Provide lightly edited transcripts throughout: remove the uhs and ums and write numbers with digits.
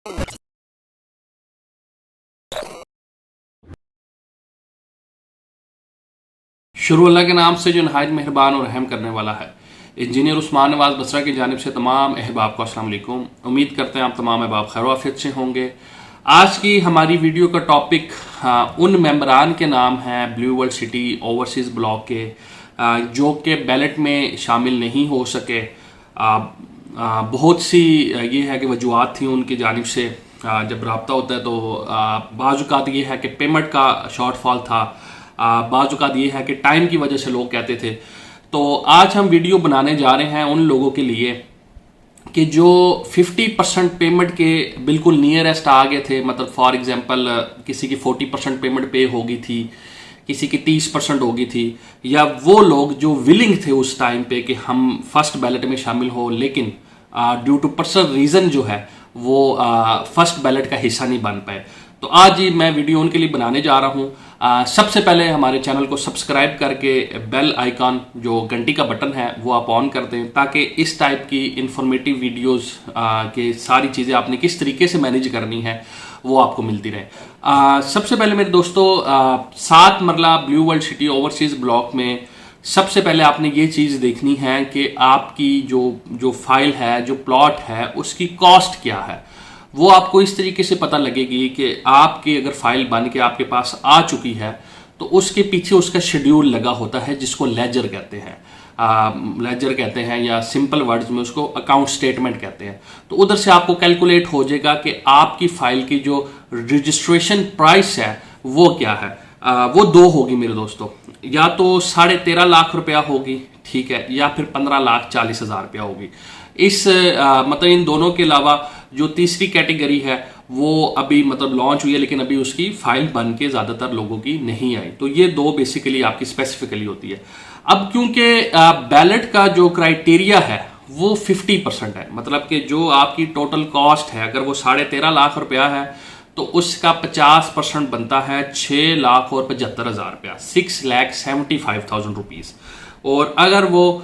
शुरू अल्लाह के नाम से जो नहायत मेहरबान और रहम करने वाला है। इंजीनियर उस्मान नवाज बसरा की जानिब से तमाम अहबाब को अस्सलाम वालेकुम। उम्मीद करते हैं आप तमाम अहबाब खैर आफियत से होंगे। आज की हमारी वीडियो का टॉपिक उन मेंबरान के नाम हैं blue world city overseas block के जो कि बैलेट में शामिल नहीं हो सके। बहुत सी ये है कि वजूहत थी उनकी जानिब से। जब रब्ता होता है तो बाज़ औक़ात ये है कि पेमेंट का शॉर्टफॉल था, बाज़ औक़ात ये है कि टाइम की वजह से लोग कहते थे। तो आज हम वीडियो बनाने जा रहे हैं उन लोगों के लिए कि जो 50% पेमेंट के बिल्कुल नियरेस्ट आ गए थे। मतलब फॉर एग्जांपल किसी की 40% पेमेंट पे होगी थी, किसी की 30% होगी थी, या वो लोग जो विलिंग थे उस टाइम पे कि हम फर्स्ट बैलेट में शामिल हो, लेकिन ड्यू टू पर्सनल रीज़न जो है वो फर्स्ट बैलेट का हिस्सा नहीं बन पाए। तो आज ही मैं वीडियो उनके लिए बनाने जा रहा हूँ। सबसे पहले हमारे चैनल को सब्सक्राइब करके बेल आइकॉन जो घंटी का बटन है वो आप ऑन कर दें, ताकि इस टाइप की इंफॉर्मेटिव वीडियोस के सारी चीज़ें आपने किस तरीके से मैनेज करनी है वो आपको मिलती रहे। सबसे पहले मेरे दोस्तों 7 मरला blue world city overseas block में सबसे पहले आपने ये चीज़ देखनी है कि आपकी जो फाइल है, जो प्लॉट है, उसकी कॉस्ट क्या है। वो आपको इस तरीके से पता लगेगी कि आपकी अगर फाइल बन के आपके पास आ चुकी है तो उसके पीछे उसका शेड्यूल लगा होता है जिसको लेजर कहते हैं। लेजर कहते हैं या सिंपल वर्ड्स में उसको अकाउंट स्टेटमेंट कहते हैं। तो उधर से आपको कैलकुलेट हो जाएगा कि आपकी फाइल की जो रजिस्ट्रेशन प्राइस है वो क्या है। वो 2 होगी मेरे दोस्तों, या तो 13.5 लाख रुपया होगी, ठीक है, या फिर 15,40,000 रुपया होगी। इस मतलब इन दोनों के अलावा जो तीसरी कैटेगरी है वो अभी मतलब लॉन्च हुई है, लेकिन अभी उसकी फाइल बन के ज़्यादातर लोगों की नहीं आई। तो ये 2 बेसिकली आपकी स्पेसिफिकली होती है। अब क्योंकि बैलेट का जो क्राइटेरिया है वो 50% है, मतलब कि जो आपकी टोटल कॉस्ट है अगर वो 13.5 लाख रुपया है तो उसका 50% बनता है 6,75,000 रुपया, 6,75,000 रुपीज़। और अगर वो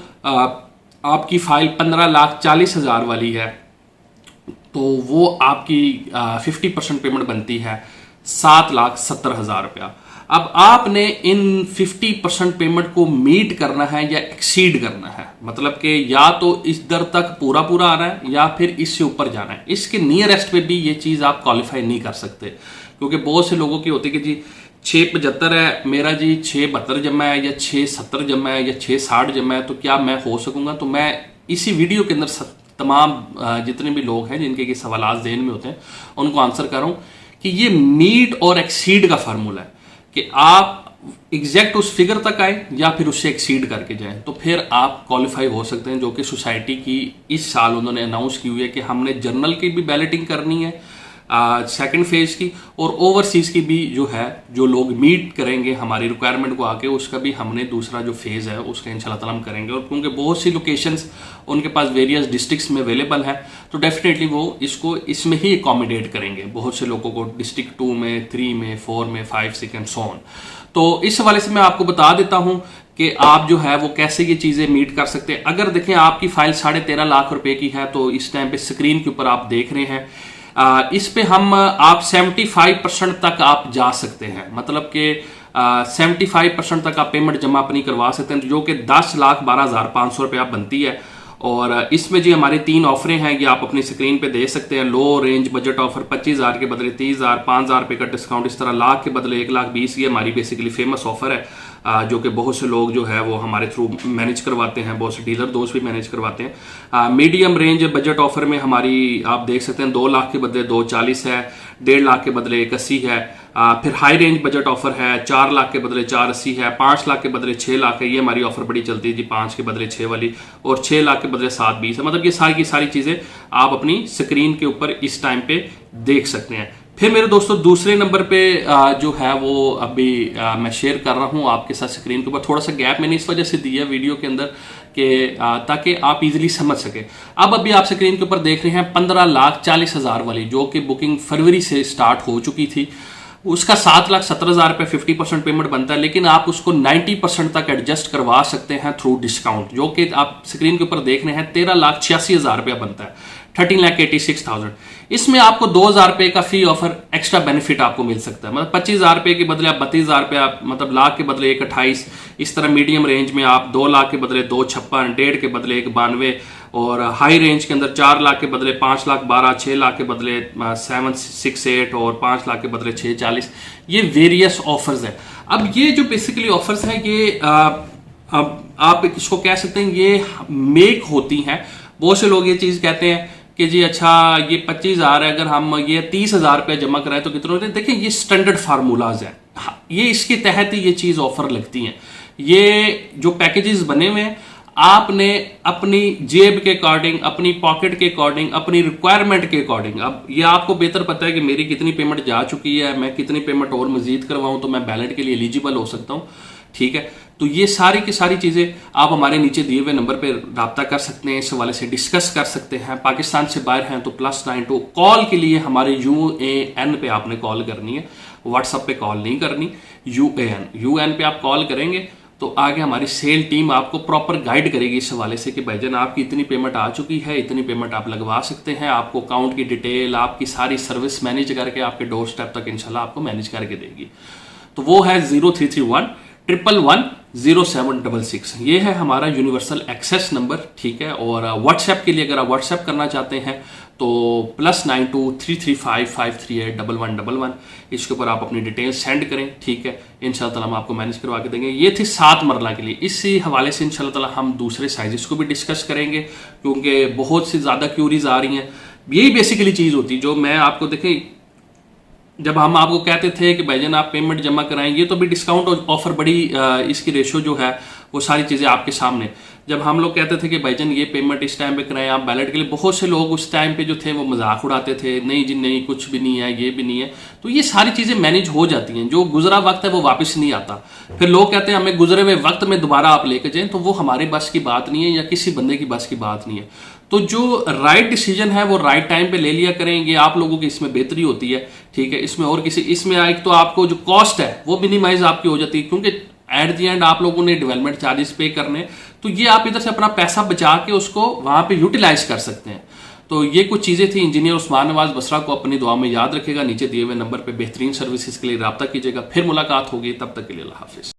आपकी फाइल 15,40,000 वाली है तो वो आपकी 50% पेमेंट बनती है 7,70,000 रुपया। अब आपने इन 50% पेमेंट को मीट करना है या एक्सीड करना है, मतलब कि या तो इस दर तक पूरा आना है या फिर इससे ऊपर जाना है। इसके नियरेस्ट पे भी ये चीज़ आप क्वालिफाई नहीं कर सकते, क्योंकि बहुत से लोगों की होती है कि जी 675 है मेरा, जी 672 जमा है या 670 जमा है या 660 जमा है, तो क्या मैं हो सकूंगा। तो मैं इसी वीडियो के अंदर तमाम जितने भी लोग हैं जिनके सवाल ज़हन में होते हैं उनको आंसर कर रहा हूँ कि ये मीट और एक्सीड का फार्मूला है कि आप एग्जैक्ट उस फिगर तक आए या फिर उससे एक्सीड करके जाएं, तो फिर आप क्वालिफाई हो सकते हैं। जो कि सोसाइटी की इस साल उन्होंने अनाउंस की हुई है कि हमने जनरल की भी बैलेटिंग करनी है सेकंड फेज की, और ओवरसीज़ की भी जो है, जो लोग मीट करेंगे हमारी रिक्वायरमेंट को आके, उसका भी हमने दूसरा जो फेज़ है उसका इंशाल्लाह ताला हम करेंगे। और क्योंकि बहुत सी लोकेशंस उनके पास वेरियस डिस्ट्रिक्ट्स में अवेलेबल है तो डेफिनेटली वो इसको इसमें ही अकोमोडेट करेंगे बहुत से लोगों को, डिस्ट्रिक्ट 2 में, 3 में, 4 में, 5, 6 एंड सो ऑन। तो इस हवाले से मैं आपको बता देता हूँ कि आप जो है वो कैसे ये चीज़ें मीट कर सकते हैं। अगर देखें आपकी फाइल 13.5 लाख रुपए की है तो इस टाइम पे स्क्रीन के ऊपर आप देख रहे हैं, इस पे हम आप 75% तक आप जा सकते हैं, मतलब कि 75% तक आप पेमेंट जमा अपनी करवा सकते हैं, जो कि 10,12,500 रुपया बनती है। और इसमें जी हमारी 3 ऑफरें हैं, ये आप अपनी स्क्रीन पे दे सकते हैं। लो रेंज बजट ऑफर 25,000 के बदले 30,000, 5,000 रुपये का डिस्काउंट, इस तरह लाख के बदले 1,20,000। ये हमारी बेसिकली फेमस ऑफर है जो कि बहुत से लोग जो है वो हमारे थ्रू मैनेज करवाते हैं, बहुत से डीलर दोस्त भी मैनेज करवाते हैं। मीडियम रेंज बजट ऑफर में हमारी आप देख सकते हैं 2 लाख के बदले 2,40,000 है, 1.5 लाख के बदले 81 है। फिर हाई रेंज बजट ऑफर है 4 लाख के बदले 480 है, 5 लाख के बदले 6 लाख है। ये हमारी ऑफर बड़ी चलती है जी, 5 के बदले 6 वाली, और 6 लाख के बदले 720 है। मतलब ये सारी की सारी चीज़ें आप अपनी स्क्रीन के ऊपर इस टाइम पे देख सकते हैं। फिर मेरे दोस्तों दूसरे नंबर पे जो है वो अभी मैं शेयर कर रहा हूँ आपके साथ स्क्रीन के ऊपर। थोड़ा सा गैप मैंने इस वजह से दिया वीडियो के अंदर कि ताकि आप इजीली समझ सके। अब अभी आप स्क्रीन के ऊपर देख रहे हैं 15,40,000 वाली, जो कि बुकिंग फरवरी से स्टार्ट हो चुकी थी। उसका 7,70,000 रुपये 50% पेमेंट बनता है, लेकिन आप उसको 90% तक एडजस्ट करवा सकते हैं थ्रू डिस्काउंट, जो कि आप स्क्रीन के ऊपर देख रहे हैं 13,86,000 रुपया बनता है, 13,86,000। इसमें आपको 2,000 रुपए का फी ऑफर एक्स्ट्रा बेनिफिट आपको मिल सकता है। मतलब 25,000 रुपए के बदले आप 32,000 रुपए, आप मतलब लाख के बदले 1,28, इस तरह मीडियम रेंज में आप 2 लाख के बदले 2,56, 1.5 के बदले 1,92, और हाई रेंज के अंदर 4 लाख के बदले 5,12,000, 6 लाख के बदले 768 और 5 लाख के बदले 640। ये वेरियस ऑफर्स है। अब ये जो बेसिकली ऑफर्स हैं ये अब आप इसको कह सकते हैं ये मेक होती हैं। बहुत से लोग ये चीज कहते हैं कि जी अच्छा ये 25,000 है, अगर हम ये 30,000 रुपये जमा कराएं तो कितने होते हैं। देखिए ये स्टैंडर्ड फार्मूलाज है, ये इसके तहत ही ये चीज ऑफर लगती है। ये जो पैकेजेस बने हुए हैं आपने अपनी जेब के अकॉर्डिंग, अपनी पॉकेट के अकॉर्डिंग, अपनी रिक्वायरमेंट के अकॉर्डिंग, अब ये आपको बेहतर पता है कि मेरी कितनी पेमेंट जा चुकी है, मैं कितनी पेमेंट और मजीद करवाऊं तो मैं बैलेट के लिए एलिजिबल हो सकता हूं। ठीक है, तो ये सारी की सारी चीजें आप हमारे नीचे दिए हुए नंबर पे राब्ता कर सकते हैं, इस हवाले से डिस्कस कर सकते हैं। पाकिस्तान से बाहर हैं तो +92 कॉल के लिए हमारे UAN पे आपने कॉल करनी है, व्हाट्सएप पे कॉल नहीं करनी। UAN पे आप कॉल करेंगे तो आगे हमारी सेल टीम आपको प्रॉपर गाइड करेगी इस हवाले से कि भाईजान आपकी इतनी पेमेंट आ चुकी है, इतनी पेमेंट आप लगवा सकते हैं। आपको अकाउंट की डिटेल, आपकी सारी सर्विस मैनेज करके आपके डोर स्टेप तक इंशाल्लाह आपको मैनेज करके देगी। तो वो है 0331 111 0766, ये है हमारा यूनिवर्सल एक्सेस नंबर। ठीक है, और व्हाट्सएप के लिए अगर आप व्हाट्सएप करना चाहते हैं तो +92 335 538 1111, इसके ऊपर आप अपनी डिटेल सेंड करें। ठीक है, इंशाल्लाह ताला हम आपको मैनेज करवा के देंगे। ये थी 7 मरला के लिए। इसी हवाले से इंशाल्लाह ताला हम दूसरे साइजेस को भी डिस्कस करेंगे क्योंकि बहुत सी ज़्यादा क्यूरीज आ रही हैं। यही बेसिकली चीज़ होती है जो मैं आपको देखें, जब हम आपको कहते थे कि भाईजान आप पेमेंट जमा कराएंगे तो भी डिस्काउंट ऑफर बड़ी इसकी रेशो जो है वो सारी चीज़ें आपके सामने। जब हम लोग कहते थे कि भाईजान ये पेमेंट इस टाइम पे कराएं आप बैलेट के लिए, बहुत से लोग उस टाइम पे जो थे वो मजाक उड़ाते थे, नहीं जी नहीं कुछ भी नहीं है, ये भी नहीं है। तो ये सारी चीज़ें मैनेज हो जाती हैं। जो गुजरा वक्त है वो वापस नहीं आता। फिर लोग कहते हैं हमें गुजरे हुए वक्त में दोबारा आप लेके जाएं, तो वो हमारे बस की बात नहीं है या किसी बंदे की बस की बात नहीं है। तो जो राइट डिसीजन है वो राइट टाइम पे ले लिया करेंगे, आप लोगों की इसमें बेहतरी होती है। ठीक है, इसमें और किसी इसमें एक तो आपको जो कॉस्ट है वो मिनिमाइज आपकी हो जाती है, क्योंकि एट द एंड आप लोगों ने डेवलपमेंट चार्जेस पे करने, तो ये आप इधर से अपना पैसा बचा के उसको वहां पे यूटिलाइज कर सकते हैं। तो ये कुछ चीजें थी। इंजीनियर उस्मान नवाज बसरा को अपनी दुआ में याद रखेगा। नीचे दिए हुए नंबर पे बेहतरीन सर्विसेज के लिए राब्ता कीजिएगा। फिर मुलाकात होगी, तब तक के लिए अल्लाह हाफिज।